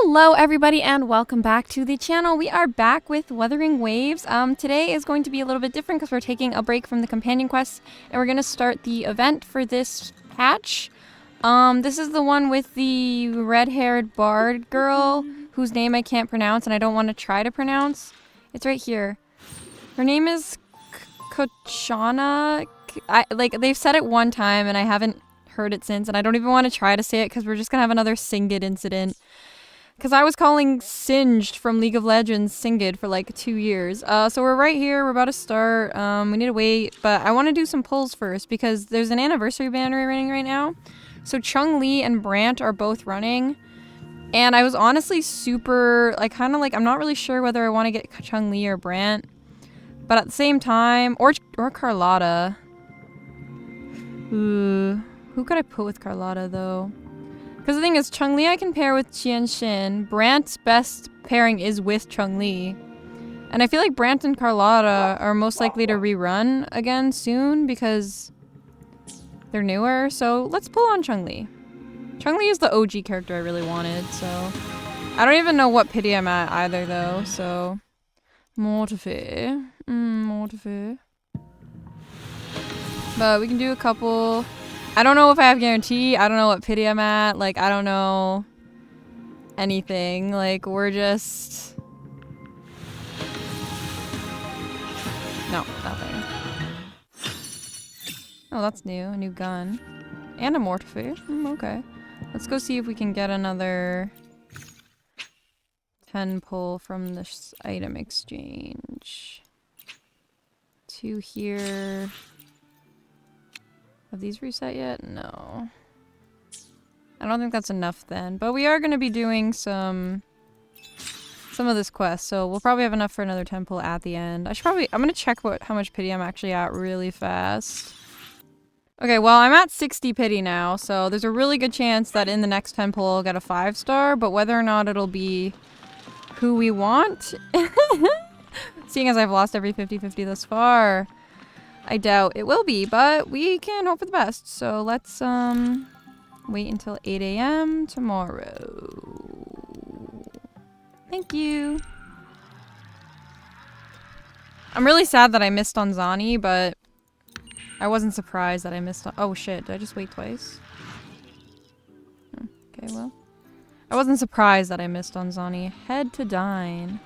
Hello everybody and welcome back to the channel. We are back with Wuthering Waves. Today is going to be a little bit different because we're taking a break from the companion quests and we're going to start the event for this patch. This is the one with the red-haired bard girl whose name I can't pronounce and I don't want to try to pronounce. It's right here. Her name is Kochana. They've said it one time and I haven't heard it since, and I don't even want to try to say it because we're just going to have another Singed incident. Because I was calling Singed from League of Legends Singed for like 2 years. So we're right here. We're about to start. We need to wait. But I want to do some pulls first because there's an anniversary banner running right now. So Chung-Li and Brant are both running. And I was honestly super, I'm not really sure whether I want to get Chung-Li or Brant. But at the same time, or Carlotta. Ooh, who could I put with Carlotta though? Because the thing is, Chung-Li I can pair with Qian Xin. Brant's best pairing is with Chung-Li. And I feel like Brant and Carlotta are most likely to rerun again soon because they're newer. So let's pull on Chung-Li. Chung-Li is the OG character I really wanted, so... I don't even know what pity I'm at either though, so... Mortifi. Mortifi. But we can do a couple... I don't know if I have guarantee. I don't know what pity I'm at. Like, I don't know anything. Like, we're just... No, nothing. Oh, that's new. A new gun. And a mortifier. Okay. Let's go see if we can get another 10 pull from this item exchange. 2 here. Have these reset yet? No. I don't think that's enough then. But we are going to be doing some of this quest, so we'll probably have enough for another 10 pull at the end. I'm going to check how much pity I'm actually at really fast. Okay, well, I'm at 60 pity now, so there's a really good chance that in the next 10 pull I'll get a 5-star, but whether or not it'll be who we want, seeing as I've lost every 50-50 thus far, I doubt it will be, but we can hope for the best. So let's wait until 8 AM tomorrow. Thank you. I'm really sad that I missed on Zani, but I wasn't surprised that I missed on... Oh shit, did I just wait twice? Okay, well. I wasn't surprised that I missed on Zani. Head to dine.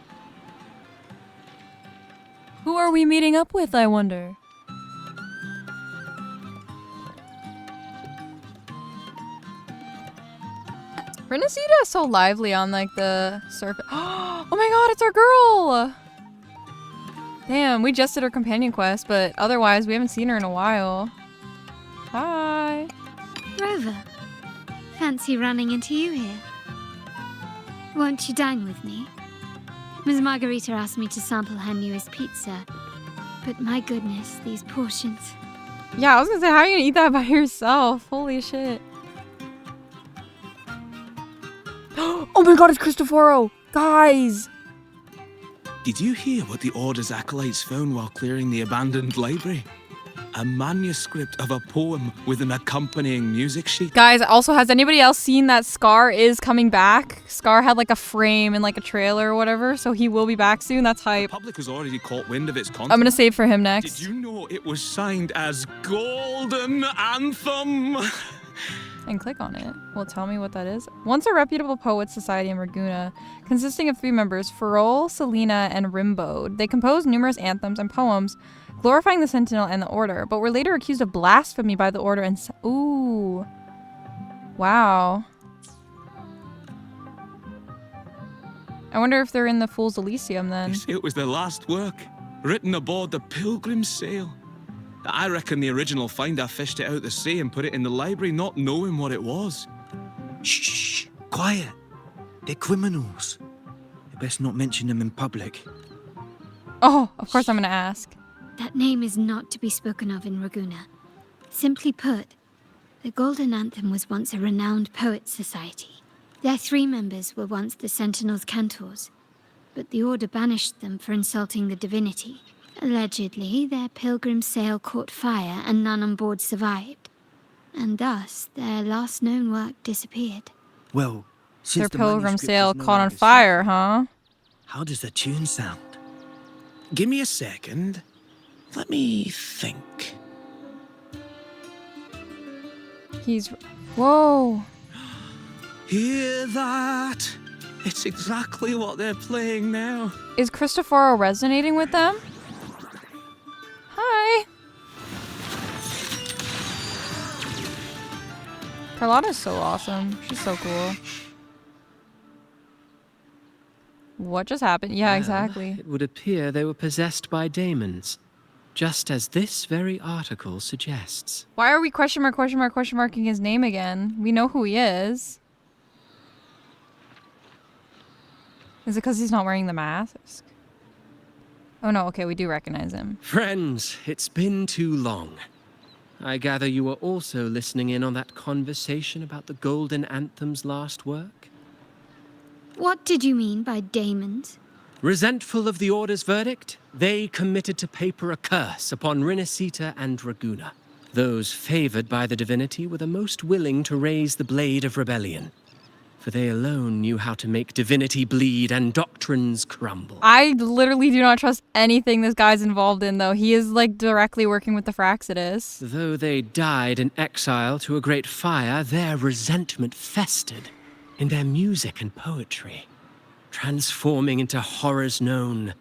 Who are we meeting up with, I wonder? Renacida is so lively on like the surface. Oh my god, it's our girl! Damn, we just did her companion quest, but otherwise we haven't seen her in a while. Hi! Rover, fancy running into you here. Won't you dine with me? Ms. Margarita asked me to sample her newest pizza, but my goodness, these portions. Yeah, I was gonna say, how are you gonna eat that by yourself? Holy shit. Oh my god, it's Cristoforo! Guys! Did you hear what the Order's acolytes found while clearing the abandoned library? A manuscript of a poem with an accompanying music sheet. Guys, also, has anybody else seen that Scar is coming back? Scar had like a frame in like a trailer or whatever, so he will be back soon. That's hype. The public has already caught wind of its content. I'm gonna save for him next. Did you know it was signed as Golden Anthem? And click on it. Well, tell me what that is. Once a reputable poet society in Raguna, consisting of 3 members, Farol, Selena, and Rimbaud. They composed numerous anthems and poems glorifying the Sentinel and the Order, but were later accused of blasphemy by the Order and... Ooh. Wow. I wonder if they're in the Fool's Elysium then. It was the last work, written aboard the Pilgrim's Sail. I reckon the original finder fished it out the sea and put it in the library, not knowing what it was. Shh, quiet. They're criminals. You best not mention them in public. Oh, of course I'm gonna ask. That name is not to be spoken of in Raguna. Simply put, the Golden Anthem was once a renowned poets' society. Their 3 members were once the Sentinel's cantors, but the Order banished them for insulting the divinity. Allegedly, their pilgrim sail caught fire and none on board survived, and thus their last known work disappeared. Well, Since Their the pilgrim manuscript sail is no caught on longer fire, sacred, huh? how does the tune sound? Give me a second. Let me think. He's... Whoa. Hear that? It's exactly what they're playing now. Is Cristoforo resonating with them? Hi. Carlotta's so awesome. She's so cool. What just happened? Yeah, Well, exactly. It would appear they were possessed by daemons, just as this very article suggests. Why are we question marking his name again? We know who he is. Is it because he's not wearing the mask? Oh no, okay, we do recognize him. Friends, it's been too long. I gather you were also listening in on that conversation about the Golden Anthem's last work? What did you mean by daemons? Resentful of the Order's verdict, they committed to paper a curse upon Rinasita and Raguna. Those favored by the divinity were the most willing to raise the blade of rebellion, for they alone knew how to make divinity bleed and doctrines crumble. I literally do not trust anything this guy's involved in, though. He is, like, directly working with the Fraxidus. Though they died in exile to a great fire, their resentment festered in their music and poetry, transforming into horrors known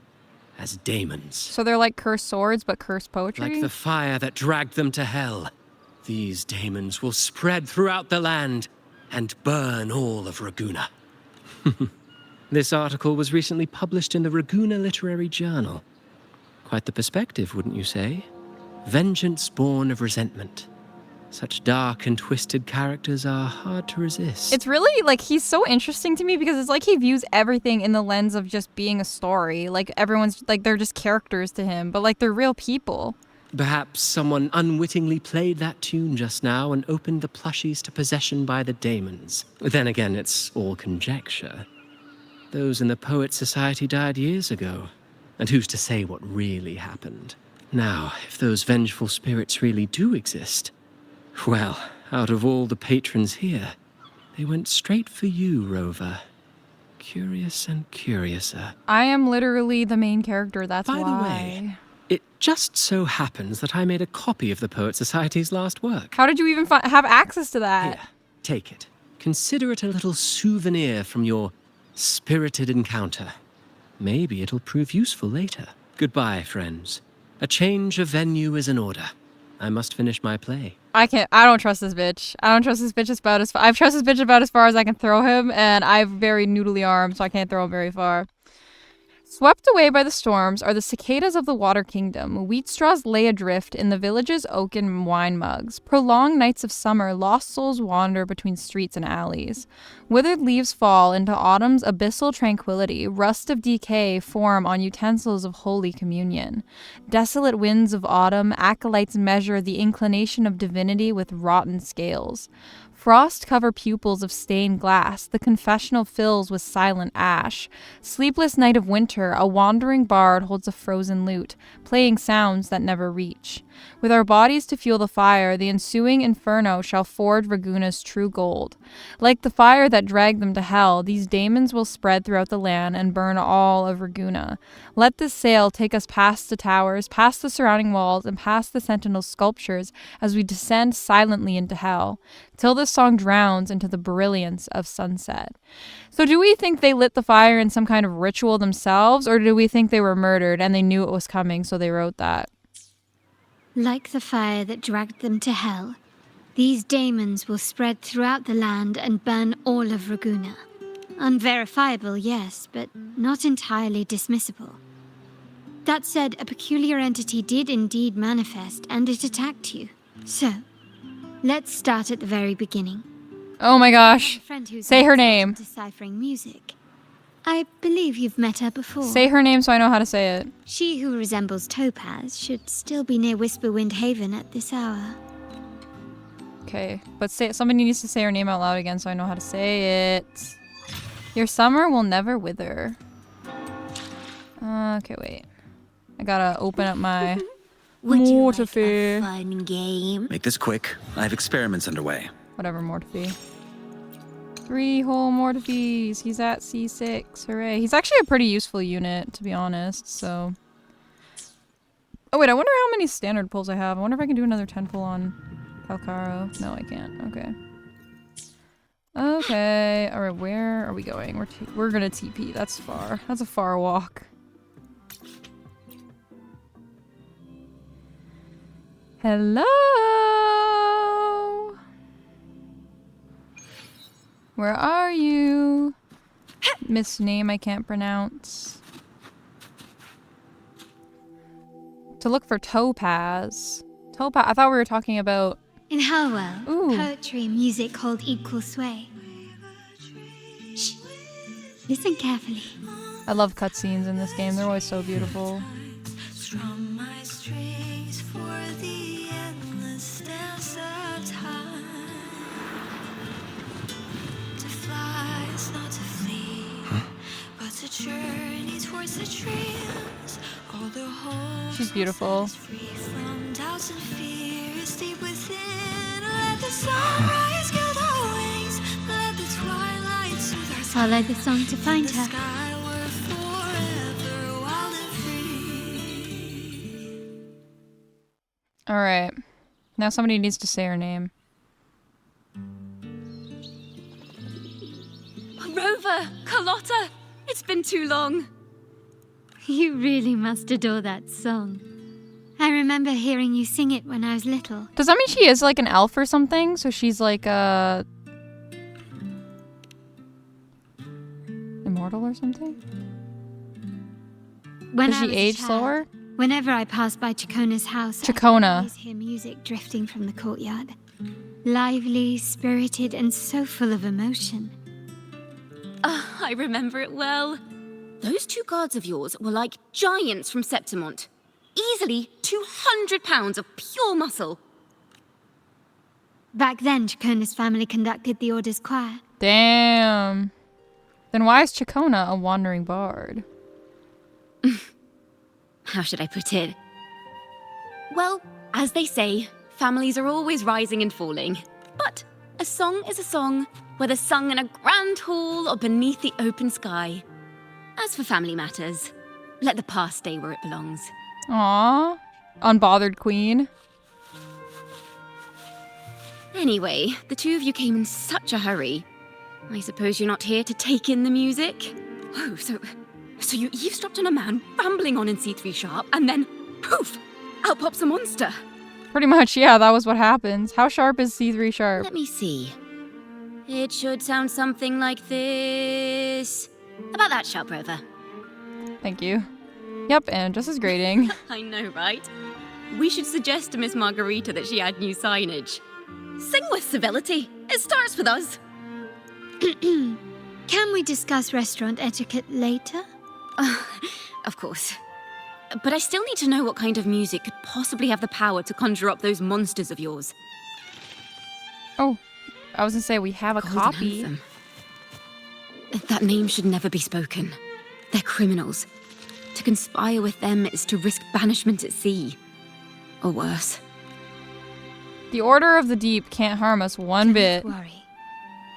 as daemons. So they're like cursed swords, but cursed poetry? Like the fire that dragged them to hell, these daemons will spread throughout the land and burn all of Raguna. This article was recently published in the Raguna Literary Journal. Quite the perspective, wouldn't you say? Vengeance born of resentment. Such dark and twisted characters are hard to resist. It's really, like, he's so interesting to me because it's like he views everything in the lens of just being a story. Like, everyone's, like, they're just characters to him, but, like, they're real people. Perhaps someone unwittingly played that tune just now and opened the plushies to possession by the daemons. Then again, it's all conjecture. Those in the Poet Society died years ago, and who's to say what really happened? Now, if those vengeful spirits really do exist, well, out of all the patrons here, they went straight for you, Rover. Curious and curiouser. I am literally the main character, that's By why. the way, it just so happens that I made a copy of the Poet Society's last work. How did you even have access to that? Here, take it. Consider it a little souvenir from your spirited encounter. Maybe it'll prove useful later. Goodbye, friends. A change of venue is in order. I must finish my play. I don't trust this bitch. I don't trust this bitch I trust this bitch about as far as I can throw him, and I'm very noodly armed, so I can't throw him very far. Swept away by the storms are the cicadas of the Water Kingdom. Wheat straws lay adrift in the village's oaken wine mugs. Prolonged nights of summer, lost souls wander between streets and alleys. Withered leaves fall into autumn's abyssal tranquility. Rust of decay form on utensils of holy communion. Desolate winds of autumn, acolytes measure the inclination of divinity with rotten scales. Frost cover pupils of stained glass, the confessional fills with silent ash. Sleepless night of winter, a wandering bard holds a frozen lute, playing sounds that never reach. With our bodies to fuel the fire, the ensuing inferno shall forge Raguna's true gold. Like the fire that dragged them to hell, these daemons will spread throughout the land and burn all of Raguna. Let this sail take us past the towers, past the surrounding walls, and past the sentinel sculptures as we descend silently into hell, till this song drowns into the brilliance of sunset. So do we think they lit the fire in some kind of ritual themselves, or do we think they were murdered and they knew it was coming, so they wrote that? Like the fire that dragged them to hell, these daemons will spread throughout the land and burn all of Raguna. Unverifiable, yes, but not entirely dismissible. That said, a peculiar entity did indeed manifest, and it attacked you. So, let's start at the very beginning. Oh my gosh. I have a friend who's Say her an expert name. in deciphering music. I believe you've met her before. Say her name so I know how to say it. She who resembles Topaz should still be near Whisperwind Haven at this hour. Okay, but somebody needs to say her name out loud again so I know how to say it. Your summer will never wither. Okay, wait. I gotta open up my Would you like Mortifi. a fun game? Make this quick. I have experiments underway. Whatever, Mortifi. 3 whole Mortifies. He's at C6. Hooray. He's actually a pretty useful unit, to be honest, so... Oh wait, I wonder how many standard pulls I have. I wonder if I can do another 10 pull on Calcaro. No, I can't. Okay. Okay. Alright, where are we going? We're gonna TP. That's far. That's a far walk. Hello? Where are you? Miss name I can't pronounce. To look for Topaz. Topaz. I thought we were talking about... In Hellwell, Ooh. poetry and music hold equal sway. Shh. Listen carefully. I love cutscenes in this game. They're always so beautiful. Strum my strings for the endless dance of time. To fly is not to flee, but to journey towards the dreams. All the hope She's beautiful. free from doubts and fears deep within. Let the sunrise gild our wings. Let the twilight soothe our Follow the song to find the her. sky were forever wild and free. Alright. Now somebody needs to say her name. Rover! Carlotta! It's been too long. You really must adore that song. I remember hearing you sing it when I was little. Does that mean she is like an elf or something? So she's like immortal or something? When Does I she was a age child, slower? Whenever I passed by Chacona's house, I could Chacona. always hear music drifting from the courtyard. Lively, spirited, and so full of emotion. Ah, I remember it well. Those 2 guards of yours were like giants from Septimont. Easily 200 pounds of pure muscle. Back then, Chacona's family conducted the Order's choir. Damn. Then why is Chacona a wandering bard? How should I put it? Well, as they say, families are always rising and falling. But a song is a song, whether sung in a grand hall or beneath the open sky. As for family matters, let the past stay where it belongs. Aww. Unbothered queen. Anyway, the 2 of you came in such a hurry. I suppose you're not here to take in the music? Oh, so you eavesdropped on a man rambling on in C3 sharp, and then, poof, out pops a monster. Pretty much, yeah, that was what happens. How sharp is C3 sharp? Let me see. It should sound something like this. About that, Sharp Rover. Thank you. Yep, and just as grading. I know, right? We should suggest to Miss Margarita that she add new signage. Sing with civility. It starts with us. Can we discuss restaurant etiquette later? Of course. But I still need to know what kind of music could possibly have the power to conjure up those monsters of yours. Oh, I was gonna say we have a Golden copy. Anthem. That name should never be spoken. They're criminals. To conspire with them is to risk banishment at sea. Or worse. The Order of the Deep can't harm us one bit. Don't worry.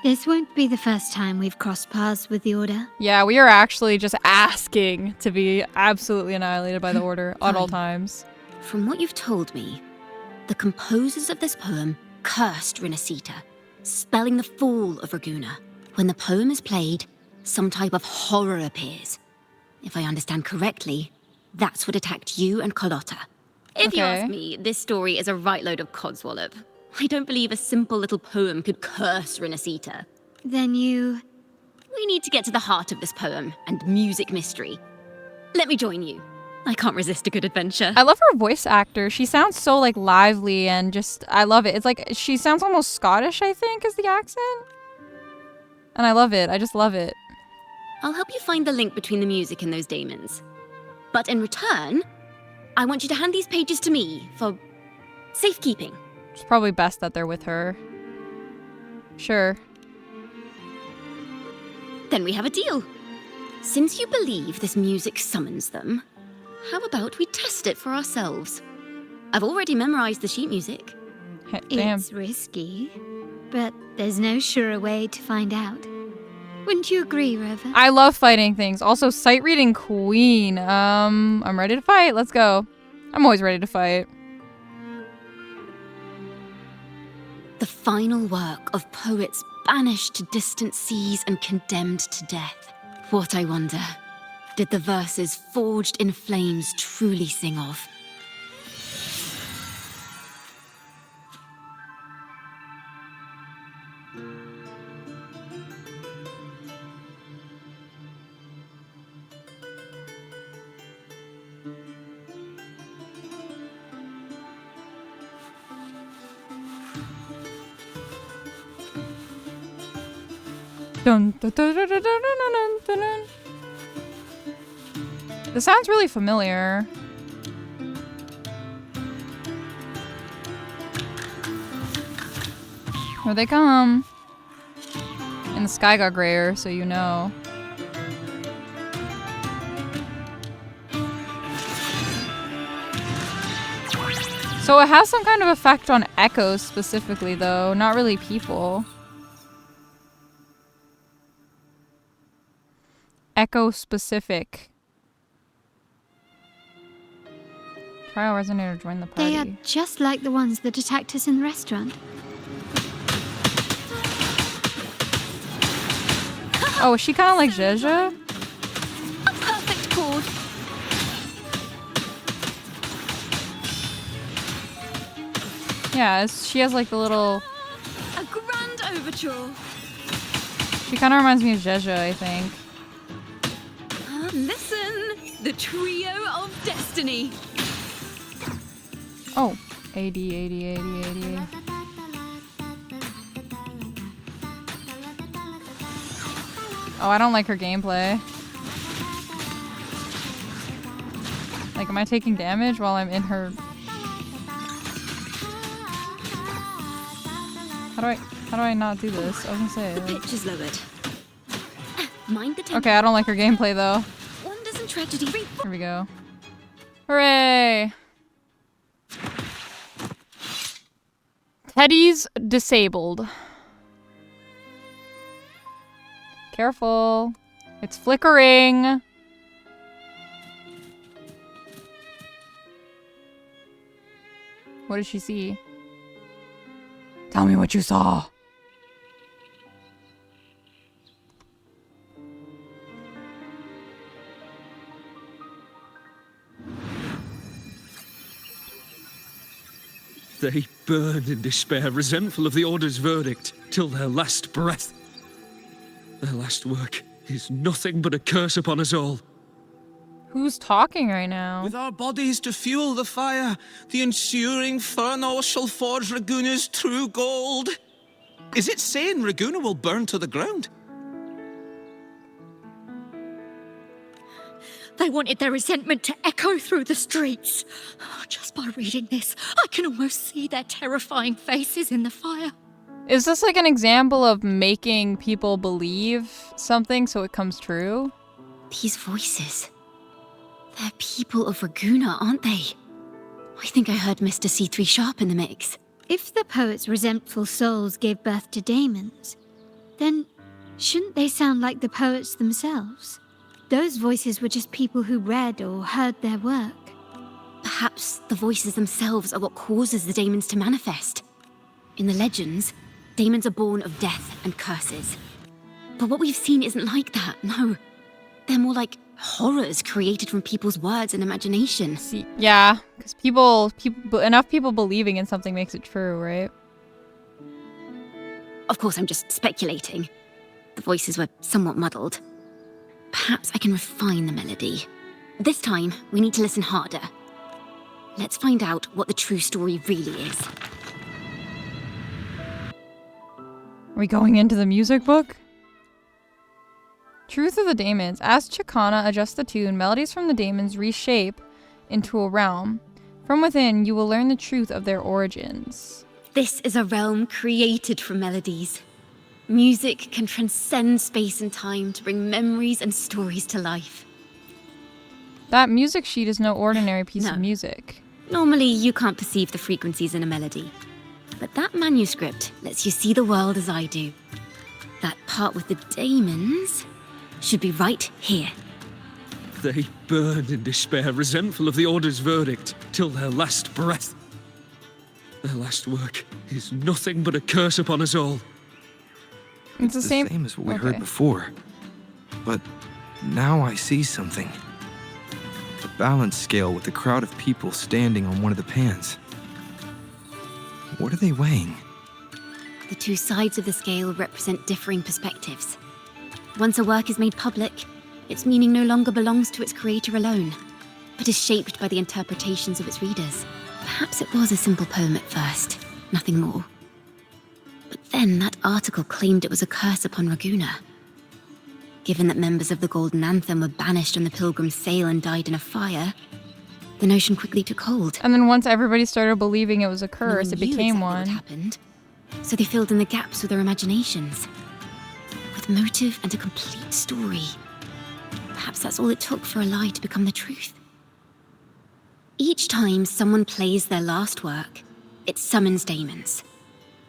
This won't be the first time we've crossed paths with the Order. Yeah, we are actually just asking to be absolutely annihilated by the Order at all Fine. times. From what you've told me, the composers of this poem cursed Rinasita, spelling the fall of Raguna. When the poem is played, some type of horror appears. If I understand correctly, that's what attacked you and Carlotta. If you Okay. ask me, this story is a right load of codswallop. I don't believe a simple little poem could curse Rinasita. Then you... We need to get to the heart of this poem and music mystery. Let me join you. I can't resist a good adventure. I love her voice actor. She sounds so like lively and just, I love it. It's like, she sounds almost Scottish, I think, is the accent. And I love it. I just love it. I'll help you find the link between the music and those daemons. But in return, I want you to hand these pages to me for safekeeping. It's probably best that they're with her. Sure. Then we have a deal. Since you believe this music summons them, how about we test it for ourselves? I've already memorized the sheet music. Damn. It's risky. but there's no surer way to find out. Wouldn't you agree, Rover? I love fighting things. Also, sight reading queen. I'm ready to fight. Let's go. I'm always ready to fight. The final work of poets banished to distant seas and condemned to death. What, I wonder, did the verses forged in flames truly sing of? Dun, dun, dun, dun, dun, dun, dun, dun, dun. This sounds really familiar. Here they come. And the sky got grayer, so you know. So it has some kind of effect on echoes specifically, though, not really people. Echo specific. Trial resonator join the party. They are just like the ones that attacked us in the restaurant. Oh, is she kind of like Jeja? A perfect chord. Yeah, she has like the little... A grand overture. She kind of reminds me of Jeja, I think. Listen, the trio of destiny. Oh, AD, AD, AD, AD. Oh, I don't like her gameplay. Like, am I taking damage while I'm in her... How do I not do this? I was gonna say. The Like... pitch is lowered. Mind the tempo. Okay, I don't like her gameplay though. Wonders and tragedy. Here we go. Hooray! Teddy's disabled. Careful. It's flickering. What did she see? Tell me what you saw. They burned in despair, resentful of the Order's verdict, till their last breath. Their last work is nothing but a curse upon us all. Who's talking right now? With our bodies to fuel the fire, the ensuing furnace shall forge Raguna's true gold. Is it saying Raguna will burn to the ground? They wanted their resentment to echo through the streets. Just by reading this, I can almost see their terrifying faces in the fire. Is this like an example of making people believe something so it comes true? These voices. They're people of Raguna, aren't they? I think I heard Mr. C3 Sharp in the mix. If the poet's resentful souls gave birth to daemons, then shouldn't they sound like the poets themselves? Those voices were just people who read or heard their work. Perhaps the voices themselves are what causes the daemons to manifest. In the legends, daemons are born of death and curses. But what we've seen isn't like that, no. They're more like horrors created from people's words and imagination. See, yeah, because enough people believing in something makes it true, right? Of course, I'm just speculating. The voices were somewhat muddled. Perhaps I can refine the melody. This time, we need to listen harder. Let's find out what the true story really is. Are we going into the music book? Truth of the Daemons. As Chicana adjusts the tune, melodies from the daemons reshape into a realm. From within, you will learn the truth of their origins. This is a realm created from melodies. Music can transcend space and time to bring memories and stories to life. That music sheet is no ordinary piece of music. Normally, you can't perceive the frequencies in a melody. But that manuscript lets you see the world as I do. That part with the daemons should be right here. They burn in despair, resentful of the Order's verdict, till their last breath. Their last work is nothing but a curse upon us all. It's the same as what we heard before. But now I see something. A balance scale with a crowd of people standing on one of the pans. What are they weighing? The two sides of the scale represent differing perspectives. Once a work is made public, its meaning no longer belongs to its creator alone, but is shaped by the interpretations of its readers. Perhaps it was a simple poem at first, nothing more. But then that article claimed it was a curse upon Raguna. Given that members of the Golden Anthem were banished on the Pilgrim's Sail and died in a fire, the notion quickly took hold. And then once everybody started believing it was a curse, No it one knew became exactly one. what happened, so they filled in the gaps with their imaginations. With motive and a complete story. Perhaps that's all it took for a lie to become the truth. Each time someone plays their last work, it summons daemons.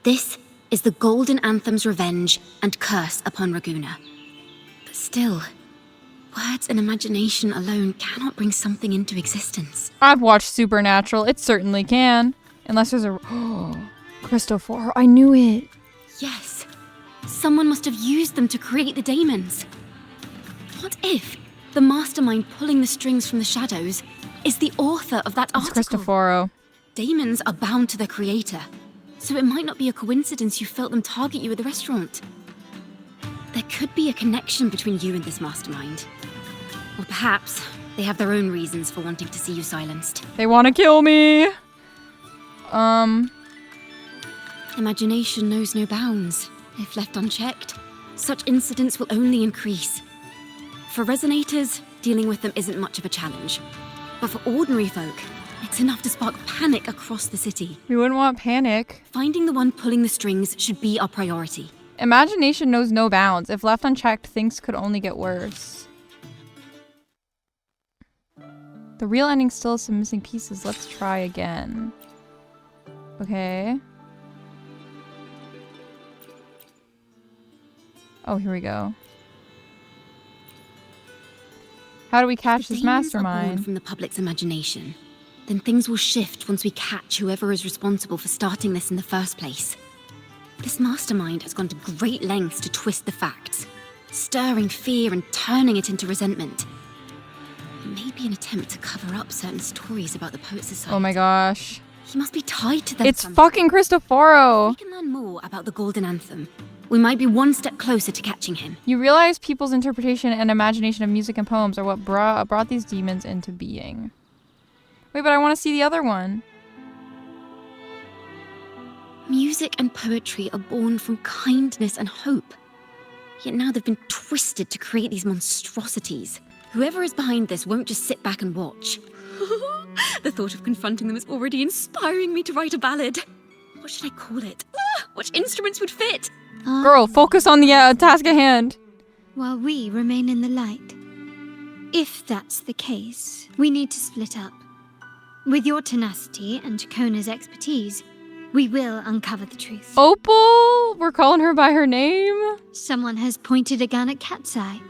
This is the Golden Anthem's revenge and curse upon Raguna. But still, words and imagination alone cannot bring something into existence. I've watched Supernatural. It certainly can. Unless there's a... Christopher, I knew it. Yes, someone must have used them to create the daemons. What if the mastermind pulling the strings from the shadows is the author of that It's article? Cristoforo. Daemons are bound to their creator, so it might not be a coincidence you felt them target you at the restaurant. There could be a connection between you and this mastermind. Or perhaps they have their own reasons for wanting to see you silenced. They want to kill me. Imagination knows no bounds. If left unchecked, such incidents will only increase. For resonators, dealing with them isn't much of a challenge. But for ordinary folk, it's enough to spark panic across the city. We wouldn't want panic. Finding the one pulling the strings should be our priority. Imagination knows no bounds. If left unchecked, things could only get worse. The real ending still has some missing pieces. Let's try again. Okay. Oh, here we go. How do we catch this Demons are born mastermind? from the public's imagination. Then things will shift once we catch whoever is responsible for starting this in the first place. This mastermind has gone to great lengths to twist the facts, stirring fear and turning it into resentment. It may be an attempt to cover up certain stories about the Poet Society. Oh my gosh. He must be tied to them It's somehow. fucking Cristoforo. We can learn more about the Golden Anthem. We might be one step closer to catching him. You realize people's interpretation and imagination of music and poems are what brought these demons into being. Wait, but I want to see the other one. Music and poetry are born from kindness and hope. Yet now they've been twisted to create these monstrosities. Whoever is behind this won't just sit back and watch. The thought of confronting them is already inspiring me to write a ballad. What should I call it? Which instruments would fit? Girl, focus on the task at hand. While we remain in the light. If that's the case, we need to split up. With your tenacity and Kona's expertise, we will uncover the truth. Opal? We're calling her by her name? Someone has pointed a gun at Cat's Eye.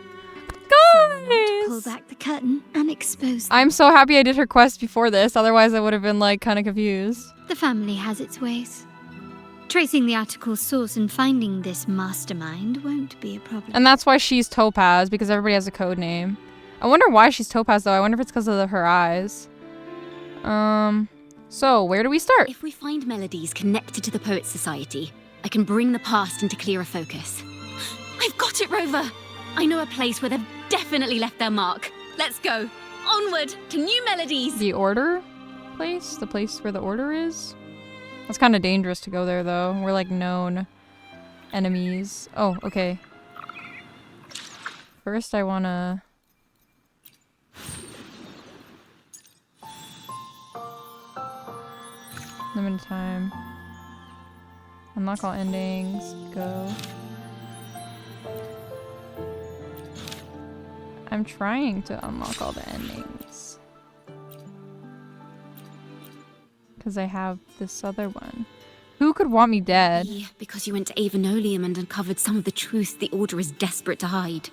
Someone ought to pull Guys! back the curtain and expose them. I'm so happy I did her quest before this, otherwise I would have been like kind of confused. The family has its ways. Tracing the article's source and finding this mastermind won't be a problem. And that's why she's Topaz, because everybody has a code name. I wonder why she's Topaz though. I wonder if it's because of her eyes. So where do we start? If we find melodies connected to the Poet Society, I can bring the past into clearer focus. I've got it, Rover! I know a place where they've definitely left their mark. Let's go. Onward to new melodies. The Order place? The place where the Order is? That's kind of dangerous to go there though. We're like known enemies. Oh, okay. First I wanna... Limited time. Unlock all endings. Go. I'm trying to unlock all the endings. Because I have this other one. Who could want me dead? Maybe because you went to Avenolium and uncovered some of the truth the Order is desperate to hide.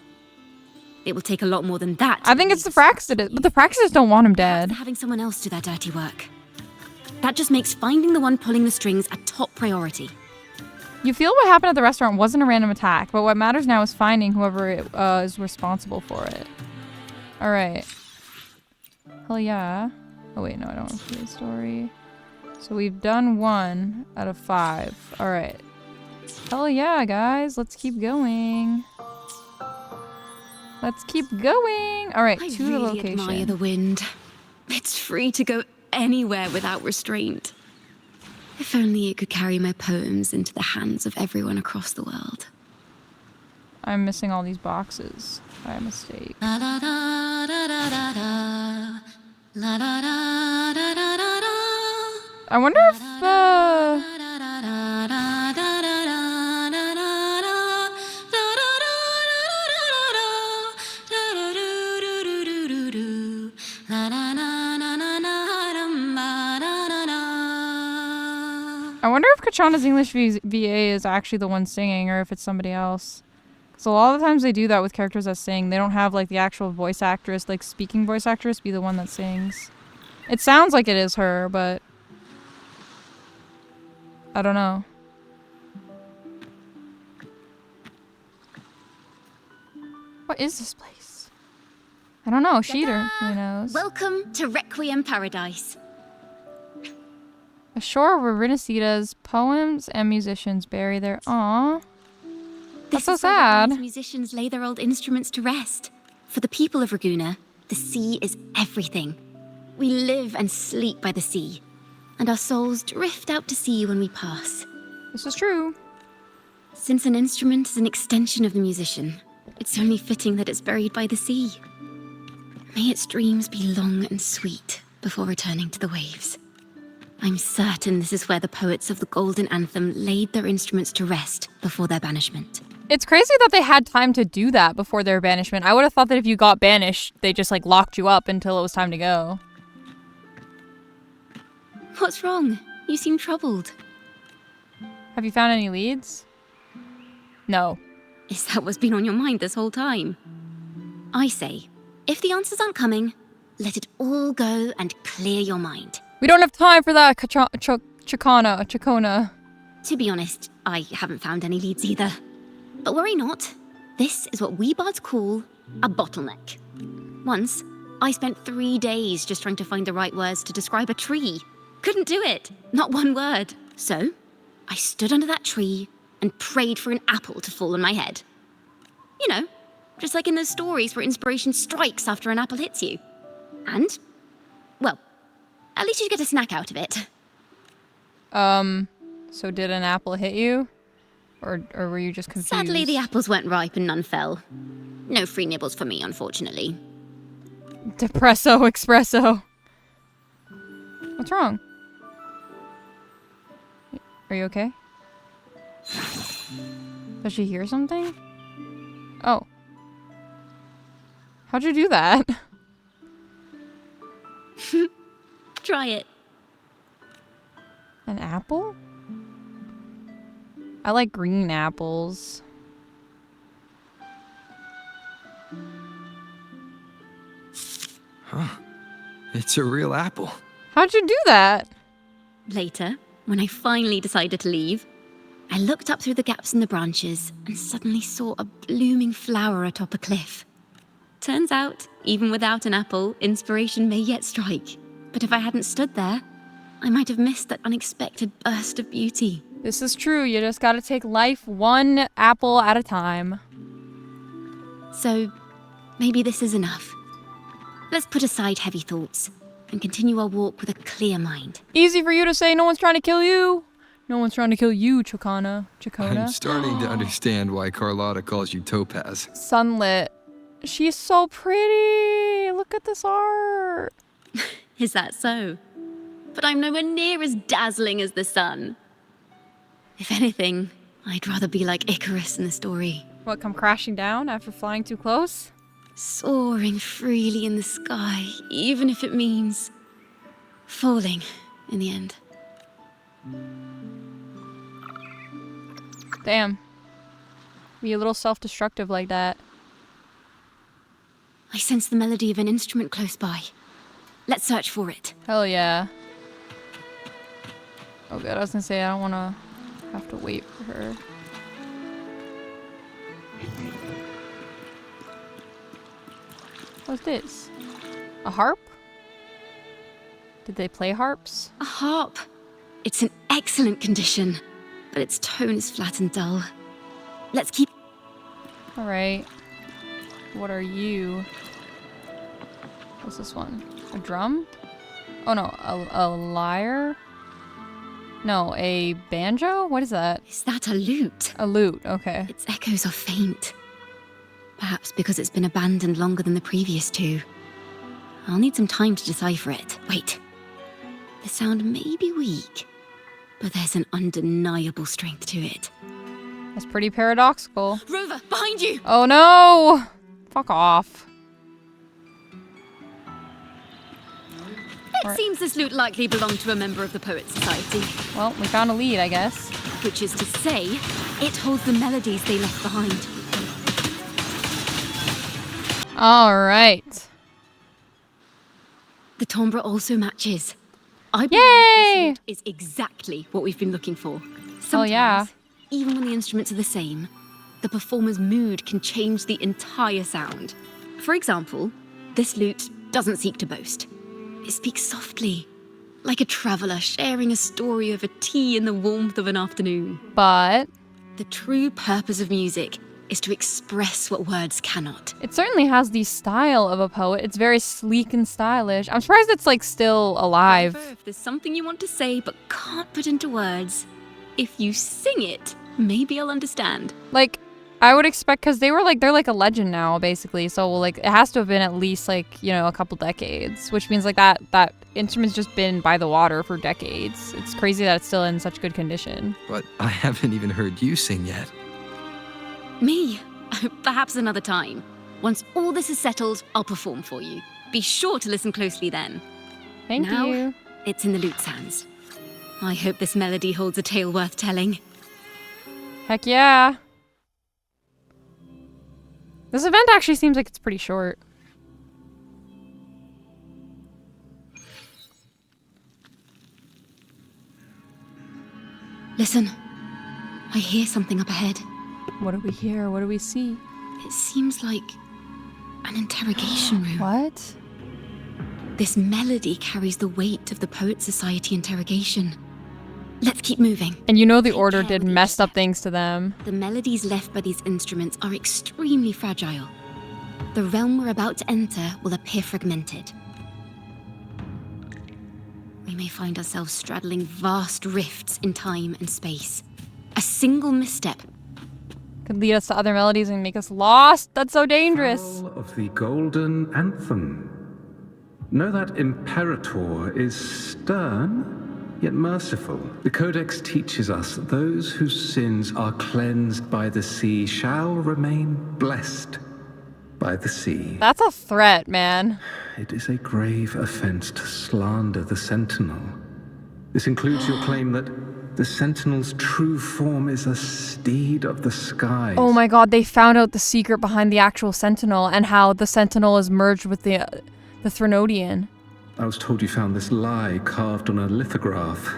It will take a lot more than that. I think it's the Fraxidus, but the Fraxidus don't want him dead. Having someone else do their dirty work. That just makes finding the one pulling the strings a top priority. You feel what happened at the restaurant wasn't a random attack, but what matters now is finding whoever is responsible for it. Alright. Hell yeah. Oh wait, no, I don't want to see the story. So we've done 1 out of 5. Alright. Hell yeah, guys. Let's keep going. Let's keep going. Alright, to the location. I really admire the wind. It's free to go anywhere without restraint. If only it could carry my poems into the hands of everyone across the world. I'm missing all these boxes by mistake. I wonder if Kachana's English VA is actually the one singing, or if it's somebody else. So a lot of the times they do that with characters that sing. They don't have like the actual voice actress, like speaking voice actress, be the one that sings. It sounds like it is her, but I don't know. What is this place? I don't know. Sheeter, who knows? Welcome to Requiem Paradise. A shore where Rinasita's poems and musicians bury their... Aww. That's so sad. Musicians lay their old instruments to rest. For the people of Raguna, the sea is everything. We live and sleep by the sea, and our souls drift out to sea when we pass. This is true. Since an instrument is an extension of the musician, it's only fitting that it's buried by the sea. May its dreams be long and sweet before returning to the waves. I'm certain this is where the poets of the Golden Anthem laid their instruments to rest before their banishment. It's crazy that they had time to do that before their banishment. I would have thought that if you got banished, they just like locked you up until it was time to go. What's wrong? You seem troubled. Have you found any leads? No. Is that what's been on your mind this whole time? I say, if the answers aren't coming, let it all go and clear your mind. We don't have time for that, Chacona. To be honest, I haven't found any leads either. But worry not. This is what we bards call a bottleneck. Once, I spent 3 days just trying to find the right words to describe a tree. Couldn't do it. Not one word. So, I stood under that tree and prayed for an apple to fall on my head. You know, just like in those stories where inspiration strikes after an apple hits you. And, well, at least you get a snack out of it. So did an apple hit you? Or were you just confused? Sadly, the apples weren't ripe and none fell. No free nibbles for me, unfortunately. Depresso espresso. What's wrong? Are you okay? Does she hear something? Oh. How'd you do that? Try it. An apple? I like green apples. Huh. It's a real apple. How'd you do that? Later, when I finally decided to leave, I looked up through the gaps in the branches and suddenly saw a blooming flower atop a cliff. Turns out, even without an apple, inspiration may yet strike. But if I hadn't stood there, I might have missed that unexpected burst of beauty. This is true. You just gotta take life one apple at a time. So, maybe this is enough. Let's put aside heavy thoughts and continue our walk with a clear mind. Easy for you to say. No one's trying to kill you. No one's trying to kill you, Chacona. I'm starting to understand why Carlotta calls you Topaz. Sunlit. She's so pretty. Look at this art. Is that so? But I'm nowhere near as dazzling as the sun. If anything, I'd rather be like Icarus in the story. What, come crashing down after flying too close? Soaring freely in the sky, even if it means falling in the end. Damn. Be a little self-destructive like that. I sense the melody of an instrument close by. Let's search for it. Hell yeah. Oh god, I was gonna say I don't wanna have to wait for her. What's this? A harp? Did they play harps? A harp. It's in excellent condition, but its tone is flat and dull. Let's keep... Alright. What are you? What's this one? A drum? Oh no, a lyre? No, a banjo? What is that? Is that a lute? A lute, okay. Its echoes are faint. Perhaps because it's been abandoned longer than the previous two. I'll need some time to decipher it. Wait. The sound may be weak, but there's an undeniable strength to it. That's pretty paradoxical. Rover, behind you! Oh no! Fuck off. It seems this lute likely belonged to a member of the Poets Society. Well, we found a lead, I guess. Which is to say, it holds the melodies they left behind. Alright. The timbre also matches. I believe Yay! this lute is exactly what we've been looking for. Sometimes, Oh yeah. even when the instruments are the same, the performer's mood can change the entire sound. For example, this lute doesn't seek to boast. It speaks softly, like a traveller sharing a story over tea in the warmth of an afternoon. But The true purpose of music is to express what words cannot. it certainly has the style of a poet. It's very sleek and stylish. I'm surprised it's like still alive. However, if there's something you want to say but can't put into words, if you sing it, maybe I'll understand. Like, I would expect, because they're like a legend now, basically. So like it has to have been at least like, you know, a couple decades, which means like that instrument's just been by the water for decades. It's crazy that it's still in such good condition. But I haven't even heard you sing yet. Me? Perhaps another time. Once all this is settled, I'll perform for you. Be sure to listen closely then. Thank Now, you. it's in the lute's hands. I hope this melody holds a tale worth telling. Heck yeah. This event actually seems like it's pretty short. Listen, I hear something up ahead. What do we hear? What do we see? It seems like an interrogation room. What? This melody carries the weight of the Poets Society interrogation. Let's keep moving. And you know the Take Order care did with each messed up step. things to them. The melodies left by these instruments are extremely fragile. The realm we're about to enter will appear fragmented. We may find ourselves straddling vast rifts in time and space. A single misstep. Could lead us to other melodies and make us lost. That's so dangerous. Carol of the Golden Anthem. Know that Imperator is stern, yet merciful. The Codex teaches us that those whose sins are cleansed by the sea shall remain blessed by the sea. That's a threat, man. It is a grave offense to slander the Sentinel. This includes your claim that the Sentinel's true form is a steed of the skies. Oh my god, they found out the secret behind the actual Sentinel and how the Sentinel is merged with the Threnodian. I was told you found this lie carved on a lithograph.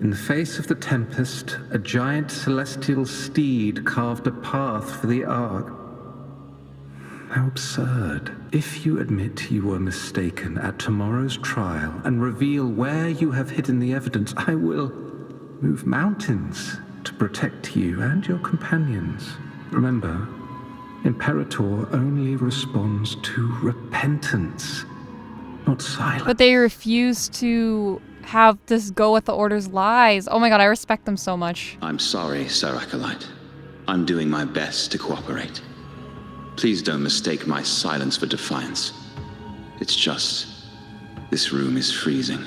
In the face of the tempest, a giant celestial steed carved a path for the Ark. How absurd. If you admit you were mistaken at tomorrow's trial and reveal where you have hidden the evidence, I will move mountains to protect you and your companions. Remember, Imperator only responds to repentance, not silence. But they refuse to have this go with the Order's lies. Oh my god, I respect them so much. I'm sorry, Sir Acolyte. I'm doing my best to cooperate. Please don't mistake my silence for defiance. It's just, this room is freezing,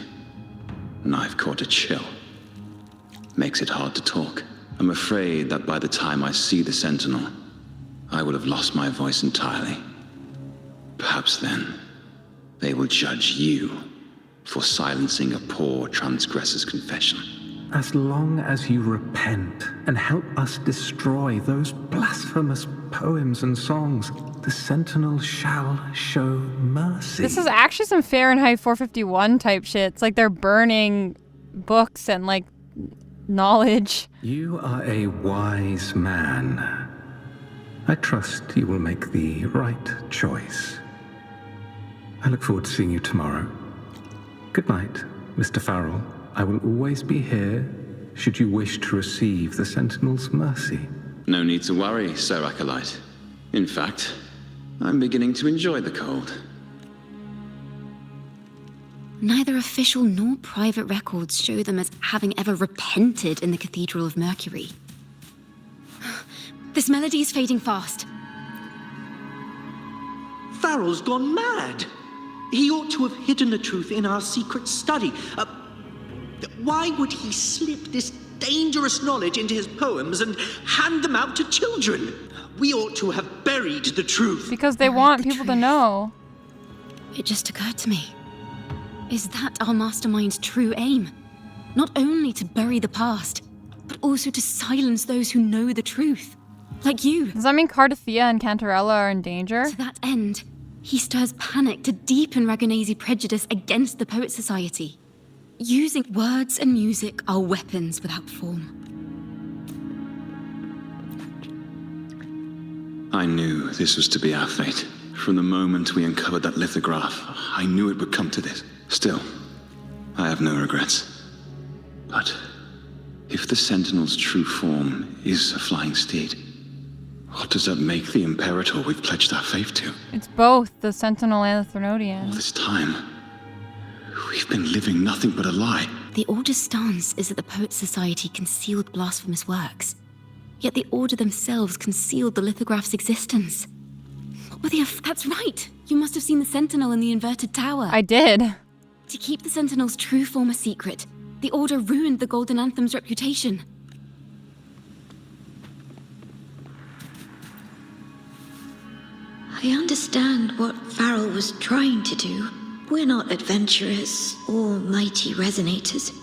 and I've caught a chill. Makes it hard to talk. I'm afraid that by the time I see the Sentinel, I will have lost my voice entirely. Perhaps then, they will judge you for silencing a poor transgressor's confession. As long as you repent and help us destroy those blasphemous poems and songs, the Sentinels shall show mercy. This is actually some Fahrenheit 451 type shit. It's like they're burning books and like knowledge. You are a wise man. I trust you will make the right choice. I look forward to seeing you tomorrow. Good night, Mr. Farrell. I will always be here should you wish to receive the Sentinel's mercy. No need to worry, Sir Acolyte. In fact, I'm beginning to enjoy the cold. Neither official nor private records show them as having ever repented in the Cathedral of Mercury. This melody is fading fast. Farrell's gone mad. He ought to have hidden the truth in our secret study. Why would he slip this dangerous knowledge into his poems and hand them out to children? We ought to have buried the truth. Because they want people to know. It just occurred to me. Is that our mastermind's true aim? Not only to bury the past, but also to silence those who know the truth. Like you. Does that mean Cardathia and Cantarella are in danger? To that end, he stirs panic to deepen Ragonese prejudice against the Poet Society. Using words and music are weapons without form. I knew this was to be our fate. From the moment we uncovered that lithograph, I knew it would come to this. Still, I have no regrets. But if the Sentinel's true form is a flying steed, what does that make the Imperator we've pledged our faith to? It's both the Sentinel and the All Thermodian. this time, we've been living nothing but a lie. The Order's stance is that the Poet Society concealed blasphemous works. Yet the Order themselves concealed the lithograph's existence. What were That's right! You must have seen the Sentinel in the inverted tower. I did. To keep the Sentinel's true form a secret, the Order ruined the Golden Anthem's reputation. I understand what Farrell was trying to do. We're not adventurers or mighty resonators.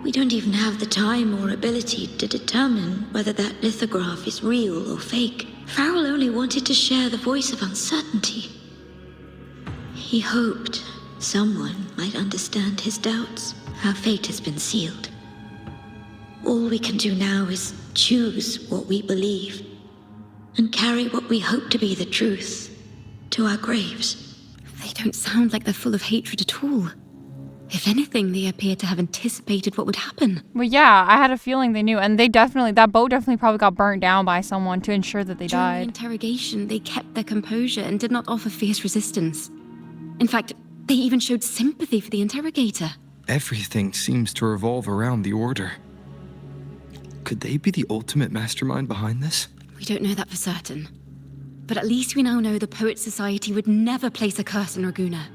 We don't even have the time or ability to determine whether that lithograph is real or fake. Farrell only wanted to share the voice of uncertainty. He hoped someone might understand his doubts. Our fate has been sealed. All we can do now is choose what we believe and carry what we hope to be the truth to our graves. They don't sound like they're full of hatred at all. If anything, they appear to have anticipated what would happen. Well, yeah, I had a feeling they knew. And that boat definitely probably got burnt down by someone to ensure that they During died. the interrogation, they kept their composure and did not offer fierce resistance. In fact, they even showed sympathy for the interrogator. Everything seems to revolve around the Order. Could they be the ultimate mastermind behind this? We don't know that for certain. But at least we now know the Poet Society would never place a curse on Raguna.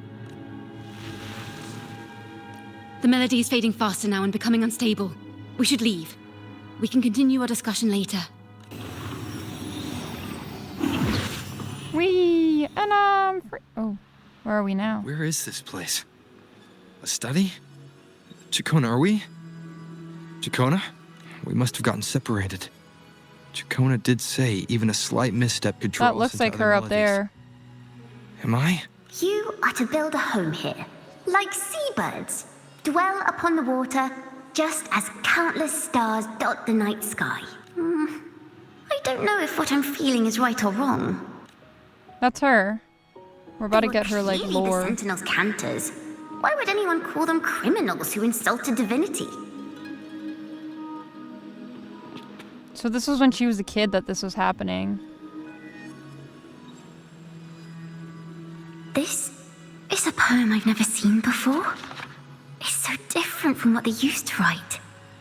The melody is fading faster now and becoming unstable. We should leave. We can continue our discussion later. Whee! And oh, where are we now? Where is this place? A study? Chacona, are we? Chacona? We must have gotten separated. Chacona did say even a slight misstep could draw That us looks into like other her up melodies. there. Am I? You are to build a home here, like seabirds. Dwell upon the water, just as countless stars dot the night sky. I don't know if what I'm feeling is right or wrong. That's her. We're about They to were get her, like, clearly lore. The Sentinels' cantors. Why would anyone call them criminals who insulted divinity? So this was when she was a kid that this was happening. This is a poem I've never seen before. It's so different from what they used to write.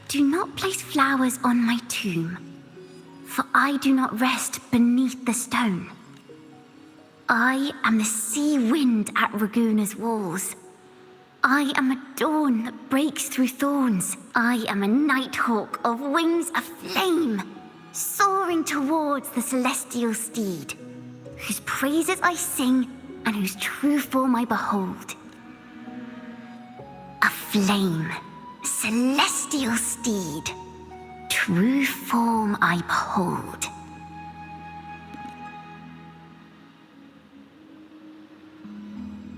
Do not place flowers on my tomb, for I do not rest beneath the stone. I am the sea wind at Raguna's walls. I am a dawn that breaks through thorns. I am a nighthawk of wings of flame, soaring towards the celestial steed, whose praises I sing and whose true form I behold. A flame, celestial steed. True form I behold.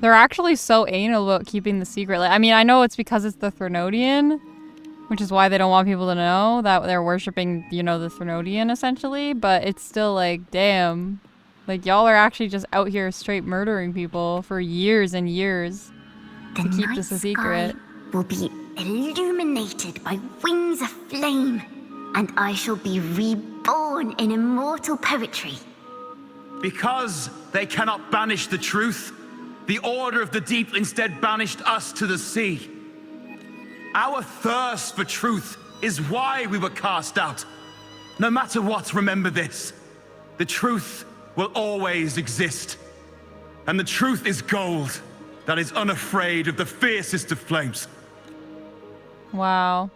They're actually so anal about keeping the secret. Like, I mean, I know it's because it's the Threnodian, which is why they don't want people to know that they're worshipping, you know, the Threnodian, essentially. But it's still like, damn. Like, y'all are actually just out here straight murdering people for years and years to keep this a secret. Will be illuminated by wings of flame, and I shall be reborn in immortal poetry. Because they cannot banish the truth, the Order of the Deep instead banished us to the sea. Our thirst for truth is why we were cast out. No matter what, remember this. The truth will always exist. And the truth is gold that is unafraid of the fiercest of flames. Wow.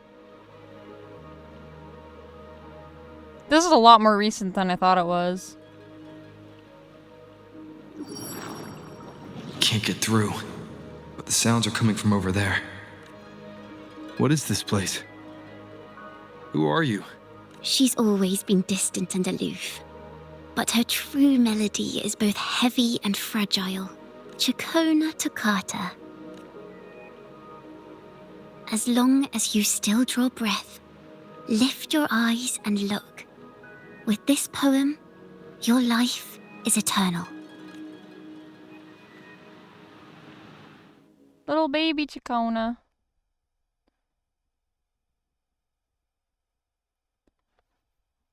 This is a lot more recent than I thought it was. Can't get through, but the sounds are coming from over there. What is this place? Who are you? She's always been distant and aloof, but her true melody is both heavy and fragile. Chacona Toccata. As long as you still draw breath, lift your eyes and look. With this poem, your life is eternal. Little baby Chacona.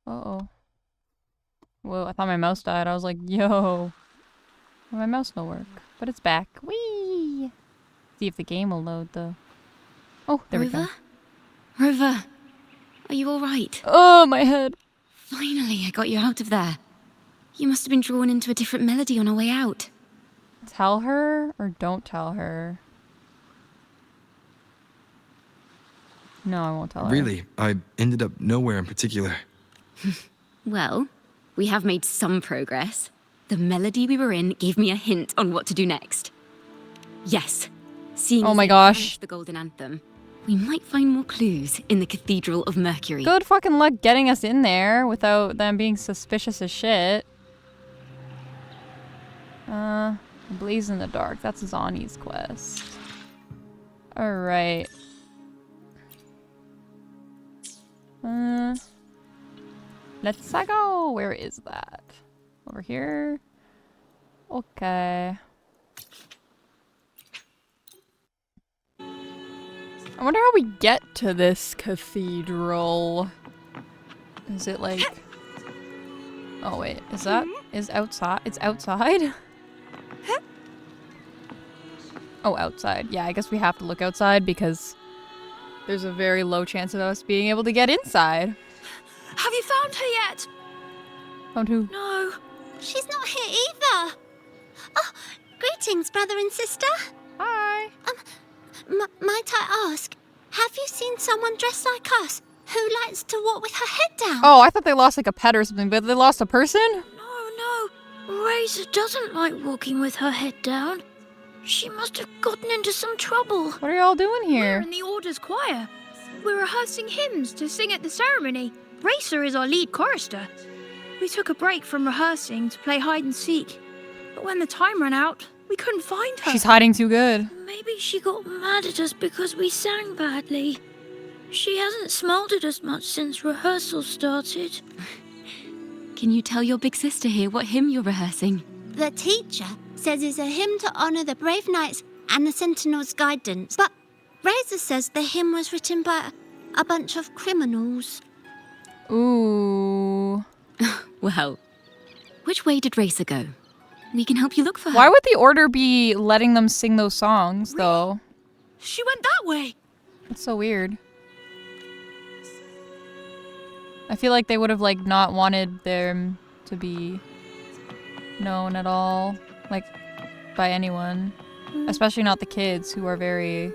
Uh-oh. Whoa, I thought my mouse died. I was like, yo. My mouse no work. But it's back. Whee! See if the game will load, though. Oh, there we go. Rover, are you alright? Oh, my head. Finally, I got you out of there. You must have been drawn into a different melody on our way out. Tell her or don't tell her? No, I won't tell her. Really, I ended up nowhere in particular. Well, we have made some progress. The melody we were in gave me a hint on what to do next. Yes, seeing oh my as gosh, the Golden Anthem, we might find more clues in the Cathedral of Mercury. Good fucking luck getting us in there without them being suspicious as shit. Blaze in the Dark. That's Zani's quest. Alright. Let's go. Where is that? Over here? Okay. I wonder how we get to this cathedral. Is it like... Oh wait, is that... Is outside? It's outside? Oh, outside. Yeah, I guess we have to look outside because there's a very low chance of us being able to get inside. Have you found her yet? Found who? No. She's not here either. Oh, greetings, brother and sister. Hi. Might I ask, have you seen someone dressed like us who likes to walk with her head down? Oh, I thought they lost like a pet or something, but they lost a person? No. Razor doesn't like walking with her head down. She must have gotten into some trouble. What are y'all doing here? We're in the Order's choir. We're rehearsing hymns to sing at the ceremony. Racer is our lead chorister. We took a break from rehearsing to play hide and seek. But when the time ran out, we couldn't find her. She's hiding too good. Maybe she got mad at us because we sang badly. She hasn't smiled at us much since rehearsal started. Can you tell your big sister here what hymn you're rehearsing? The teacher says it's a hymn to honor the brave knights and the Sentinel's guidance. But Razor says the hymn was written by a bunch of criminals. Ooh. Well, which way did Racer go? We can help you look for her. Why would the Order be letting them sing those songs, though? She went that way. That's so weird. I feel like they would have, like, not wanted them to be known at all. Like, by anyone. Especially not the kids, who are very...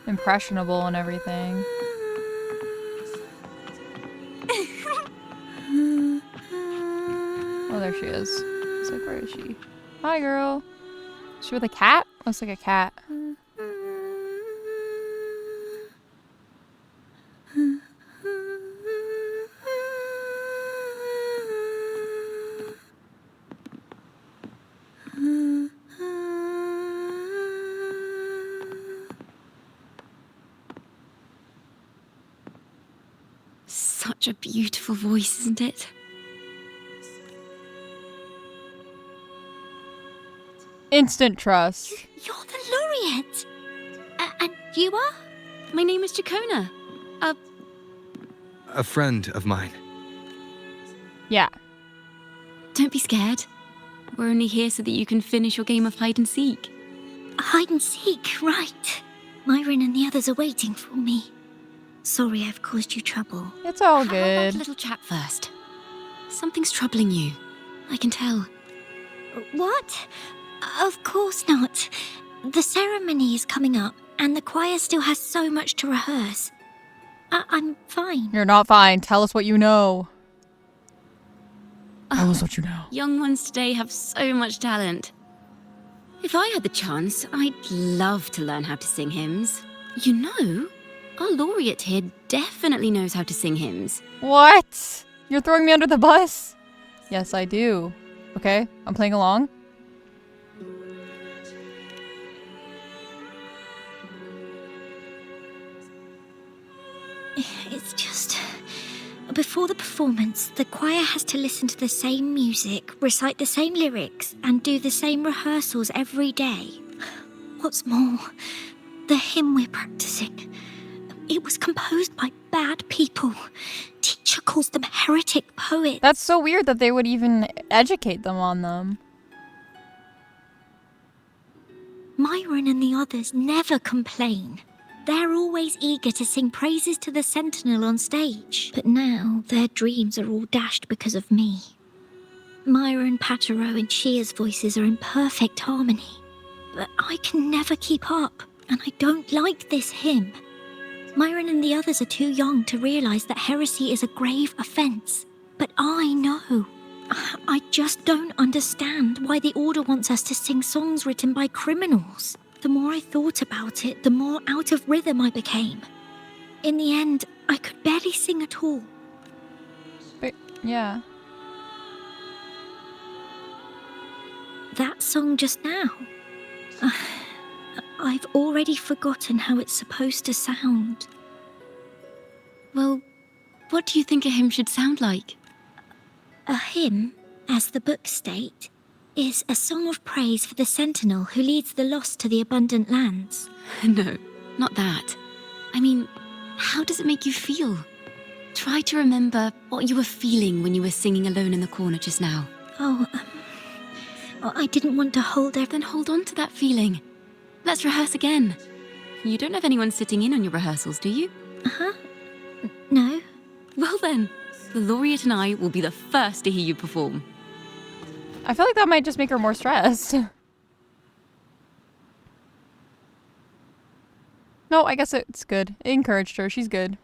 impressionable and everything. Oh, there she is. It's like, where is she? Hi, girl. Is she with a cat? Looks like a cat. Such a beautiful voice, isn't it? Instant trust. You're the laureate! And you are? My name is Jacona. A friend of mine. Yeah. Don't be scared. We're only here so that you can finish your game of hide and seek. Hide and seek, right. Myron and the others are waiting for me. Sorry I've caused you trouble. It's all How about good. a little chat first? Something's troubling you. I can tell. What? Of course not. The ceremony is coming up, and the choir still has so much to rehearse. I'm fine. You're not fine. Tell us what you know. Tell us what you know. Young ones today have so much talent. If I had the chance, I'd love to learn how to sing hymns. You know, our laureate here definitely knows how to sing hymns. What? You're throwing me under the bus? Yes, I do. Okay, I'm playing along. It's just... Before the performance, the choir has to listen to the same music, recite the same lyrics, and do the same rehearsals every day. What's more, the hymn we're practicing, it was composed by bad people. Teacher calls them heretic poets. That's so weird that they would even educate them on them. Myron and the others never complain. They're always eager to sing praises to the Sentinel on stage. But now, their dreams are all dashed because of me. Myron, Patero, and Shear's voices are in perfect harmony. But I can never keep up, and I don't like this hymn. Myron and the others are too young to realise that heresy is a grave offence. But I know. I just don't understand why the Order wants us to sing songs written by criminals. The more I thought about it, the more out of rhythm I became. In the end, I could barely sing at all. But, yeah. That song just now. I've already forgotten how it's supposed to sound. Well, what do you think a hymn should sound like? A hymn, as the books state, is a song of praise for the Sentinel who leads the lost to the abundant lands. No, not that. I mean, how does it make you feel? Try to remember what you were feeling when you were singing alone in the corner just now. I didn't want to hold her. Then hold on to that feeling. Let's rehearse again. You don't have anyone sitting in on your rehearsals, do you? Uh-huh. No. Well then, the laureate and I will be the first to hear you perform. I feel like that might just make her more stressed. No, I guess it's good. It encouraged her. She's good.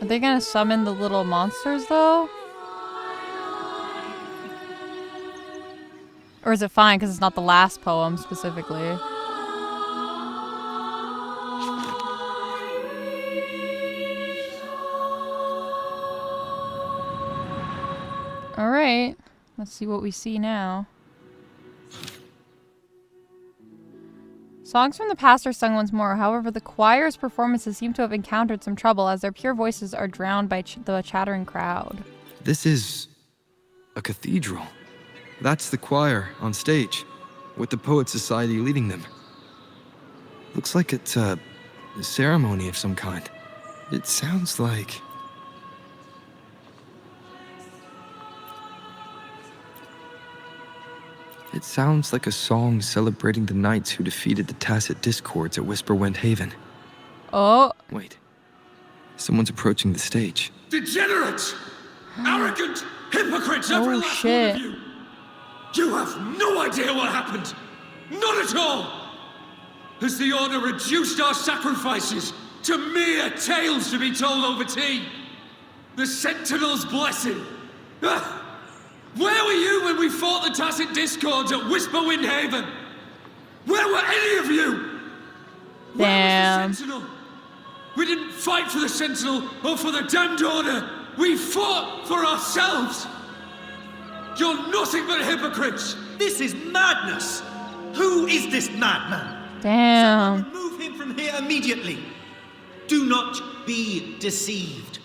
Are they gonna summon the little monsters, though? Or is it fine because it's not the last poem specifically? Alright, let's see what we see now. Songs from the past are sung once more. However, the choir's performances seem to have encountered some trouble as their pure voices are drowned by the chattering crowd. This is a cathedral. That's the choir on stage, with the Poet Society leading them. Looks like it's a ceremony of some kind. It sounds like... It sounds like a song celebrating the knights who defeated the Tacit Discords at Whisperwind Haven. Oh. Wait. Someone's approaching the stage. Degenerates! Arrogant hypocrites, Oh, every last shit. one of you! You have no idea what happened! Not at all! Has the Order reduced our sacrifices to mere tales to be told over tea? The Sentinel's blessing! Ah! Where were you when we fought the Tacit Discords at Whisperwind Haven? Where were any of you? Damn. Where was the Sentinel? We didn't fight for the Sentinel or for the damned Order. We fought for ourselves. You're nothing but hypocrites. This is madness! Who is this madman? Damn. Someone remove him from here immediately. Do not be deceived.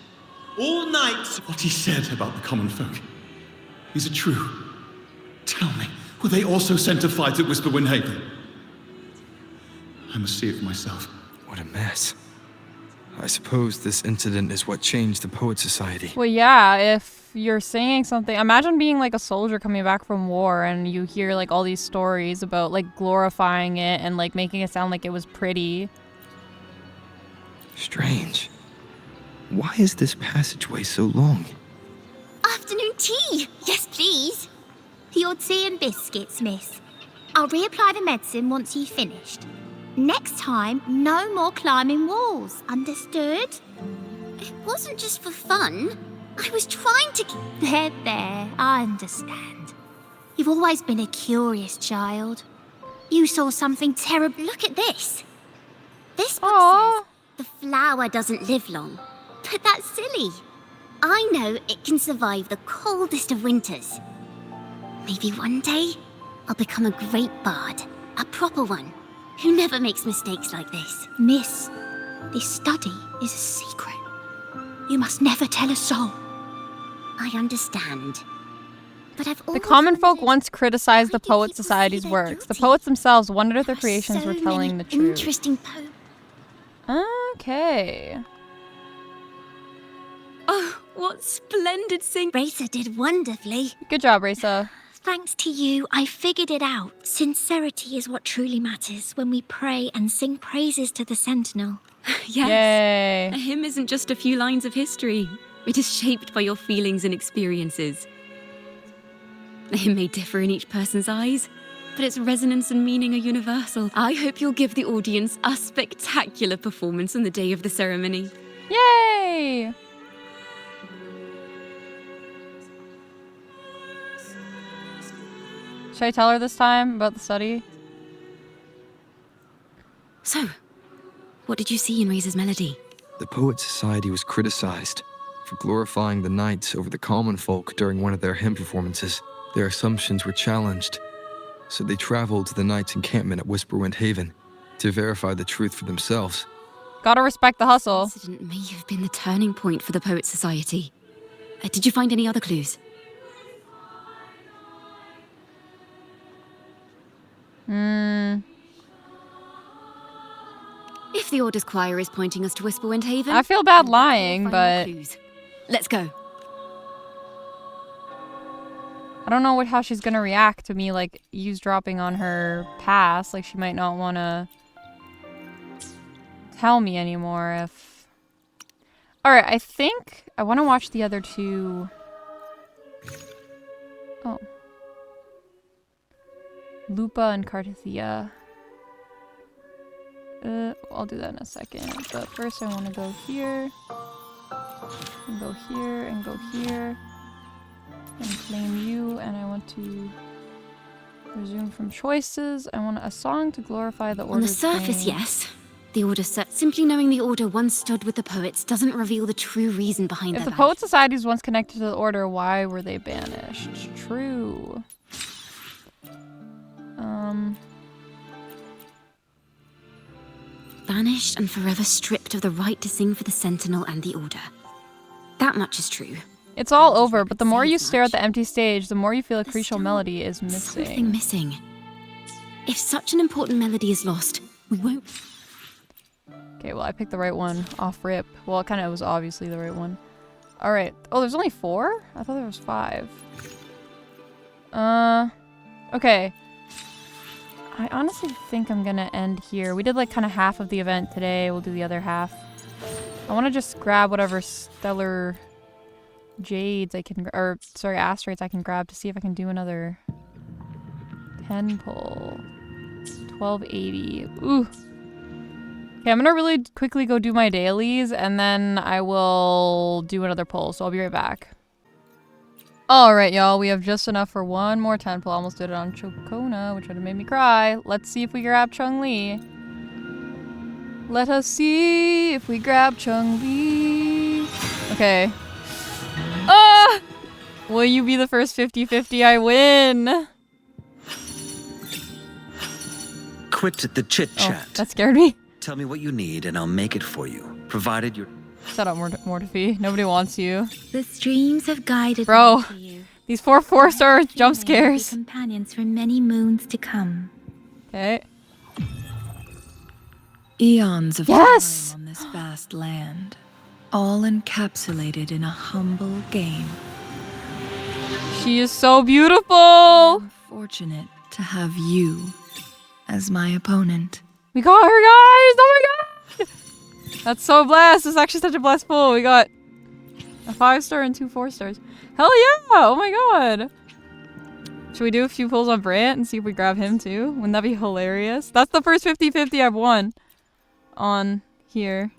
All knights... What he said about the common folk, is it true? Tell me, were they also sent to fight at Whisperwind Haven? I must see it for myself. What a mess. I suppose this incident is what changed the Poet Society. Well, yeah, if you're singing something, imagine being like a soldier coming back from war and you hear like all these stories about like glorifying it and like making it sound like it was pretty. Strange. Why is this passageway so long? Afternoon tea! Yes, please. Your tea and biscuits, miss. I'll reapply the medicine once you've finished. Next time, no more climbing walls. Understood? It wasn't just for fun. I was trying to... There, I understand. You've always been a curious child. You saw something terrible. Look at this. This book Aww. says the flower doesn't live long. But that's silly. I know it can survive the coldest of winters. Maybe one day, I'll become a great bard. A proper one. Who never makes mistakes like this. Miss, this study is a secret. You must never tell a soul. I understand. But I've The always common folk wondered, once criticized the why do Poet people say Society's they're works. The guilty? poets themselves wondered if their There are creations were so telling many the truth. interesting poems. Okay. Oh, what splendid singing. Racer did wonderfully. Good job, Risa. Thanks to you, I figured it out. Sincerity is what truly matters when we pray and sing praises to the Sentinel. Yes. Yay. A hymn isn't just a few lines of history. It is shaped by your feelings and experiences. A hymn may differ in each person's eyes, but its resonance and meaning are universal. I hope you'll give the audience a spectacular performance on the day of the ceremony. Yay! Should I tell her this time about the study? So, what did you see in Raza's melody? The Poet Society was criticized for glorifying the knights over the common folk during one of their hymn performances. Their assumptions were challenged, so they traveled to the knights' encampment at Whisperwind Haven to verify the truth for themselves. Gotta respect the hustle. This incident may have been the turning point for the Poet Society. Did you find any other clues? If the Order's choir is pointing us to Whisperwind Haven... I feel bad then lying, we'll find but more clues. Let's go. I don't know how she's gonna react to me, like, eavesdropping on her past. Like, she might not wanna tell me anymore if... Alright, I think I wanna watch the other two. Oh. Lupa and Cartithia. I'll do that in a second. But first I want to go here. And go here, and go here. And claim you, and I want to resume from choices. I want a song to glorify the Order's On the surface, name. yes. The Order simply knowing the Order once stood with the poets doesn't reveal the true reason behind If their the Poet Society was once connected to the Order, why were they banished? True. Banished and forever stripped of the right to sing for the Sentinel and the Order. That much is true. It's all over, but the more you stare at the empty stage, the more you feel a crucial melody is missing. Something missing. If such an important melody is lost, we won't... Okay, well, I picked the right one off rip. Well, it kind of was obviously the right one. Alright. Oh, there's only 4? I thought there was 5. Okay. I honestly think I'm gonna end here. We did like kind of half of the event today. We'll do the other half I want to just grab whatever stellar jades I can, or sorry, asteroids I can grab to see if I can do another 10 pull. 1280. Ooh. Okay, I'm gonna really quickly go do my dailies and then I will do another pull, so I'll be right back. Alright, y'all, we have just enough for one more 10 pull. Almost did it on Chokona, which would have made me cry. Let's see if we grab Chung-Li. Let us see if we grab Chung-Li. Okay. Ah! Will you be the first 50-50? I win! Quit the chit-chat. Oh, that scared me. Tell me what you need and I'll make it for you, provided you're... Shut up, Mortifi. Nobody wants you. The streams have guided Bro, me to you. these 4-star jump scares. Companions for many moons to come. Okay. Eons of yes! time on this vast land, all encapsulated in a humble game. She is so beautiful! I'm fortunate to have you as my opponent. We got her, guys! Oh my god! That's so blessed. This is actually such a blessed pull. We got a 5-star and 2 4-stars. Hell yeah! Oh my god! Should we do a few pulls on Brant and see if we grab him too? Wouldn't that be hilarious? That's the first 50-50 I've won on here.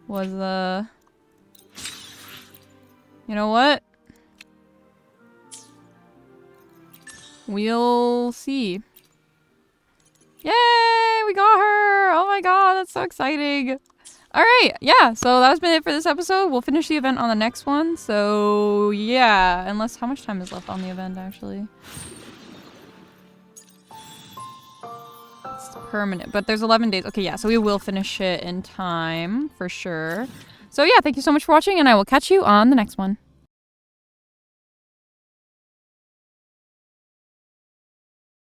Was the... You know what? We'll see. Yay! We got her! Oh my god, that's so exciting. Alright, yeah, so that's been it for this episode. We'll finish the event on the next one. So, yeah. Unless, how much time is left on the event, actually? It's permanent, but there's 11 days. Okay, yeah, so we will finish it in time, for sure. So, yeah, thank you so much for watching, and I will catch you on the next one.